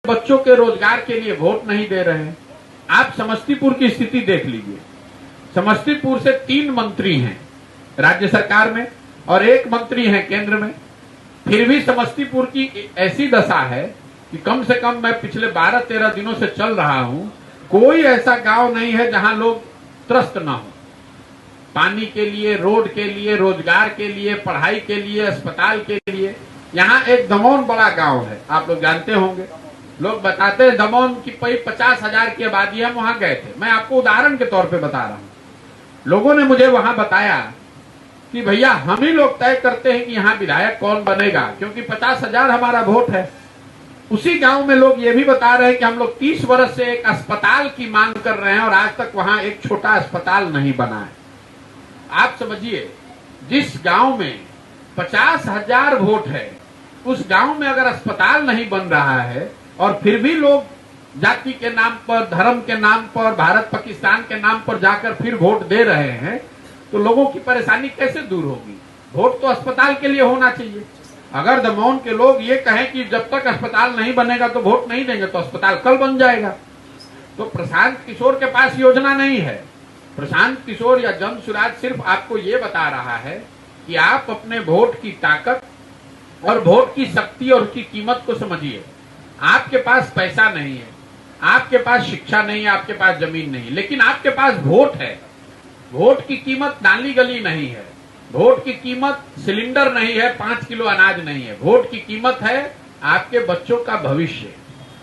बच्चों के रोजगार के लिए वोट नहीं दे रहे हैं। आप समस्तीपुर की स्थिति देख लीजिए। समस्तीपुर से 3 मंत्री हैं राज्य सरकार में और 1 मंत्री हैं केंद्र में। फिर भी समस्तीपुर की ऐसी दशा है कि कम से कम मैं पिछले 12-13 दिनों से चल रहा हूं, कोई ऐसा गांव नहीं है जहां लोग त्रस्त ना हो। पानी के लिए, रोड के लिए, रोजगार के लिए, पढ़ाई के लिए, अस्पताल के लिए। यहाँ एक दमोन बड़ा गांव है, आप लोग जानते होंगे। लोग बताते हैं दमोन की 50,000 की आबादी, हम वहां गए थे। मैं आपको उदाहरण के तौर पे बता रहा हूँ। लोगों ने मुझे वहां बताया कि भैया हम ही लोग तय करते हैं कि यहाँ विधायक कौन बनेगा, क्योंकि 50,000 हमारा वोट है। उसी गांव में लोग ये भी बता रहे हैं कि हम लोग 30 वर्ष से एक अस्पताल की मांग कर रहे हैं और आज तक वहां एक छोटा अस्पताल नहीं बना है। आप समझिए, जिस गांव में 50,000 वोट है, उस गांव में अगर अस्पताल नहीं बन रहा है और फिर भी लोग जाति के नाम पर, धर्म के नाम पर, भारत पाकिस्तान के नाम पर जाकर फिर वोट दे रहे हैं, तो लोगों की परेशानी कैसे दूर होगी? वोट तो अस्पताल के लिए होना चाहिए। अगर दमोन के लोग ये कहें कि जब तक अस्पताल नहीं बनेगा तो वोट नहीं देंगे, तो अस्पताल कल बन जाएगा। तो प्रशांत किशोर के पास योजना नहीं है। प्रशांत किशोर या जन सुराज सिर्फ आपको ये बता रहा है कि आप अपने वोट की ताकत और वोट की शक्ति और उसकी कीमत को समझिए। आपके पास पैसा नहीं है, आपके पास शिक्षा नहीं है, आपके पास जमीन नहीं, लेकिन आपके पास वोट है। वोट की कीमत नाली गली नहीं है, वोट की कीमत सिलेंडर नहीं है, 5 किलो अनाज नहीं है। वोट की कीमत है आपके बच्चों का भविष्य।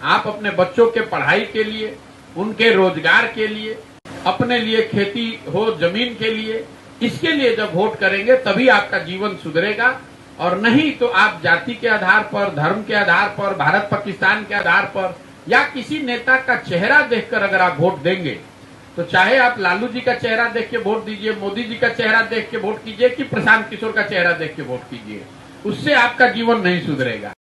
आप अपने बच्चों के पढ़ाई के लिए, उनके रोजगार के लिए, अपने लिए खेती हो जमीन के लिए, इसके लिए जब वोट करेंगे तभी आपका जीवन सुधरेगा। और नहीं तो आप जाति के आधार पर, धर्म के आधार पर, भारत पाकिस्तान के आधार पर या किसी नेता का चेहरा देखकर अगर आप वोट देंगे, तो चाहे आप लालू जी का चेहरा देख के वोट दीजिए, मोदी जी का चेहरा देख के वोट कीजिए, कि प्रशांत किशोर का चेहरा देख के वोट कीजिए, उससे आपका जीवन नहीं सुधरेगा।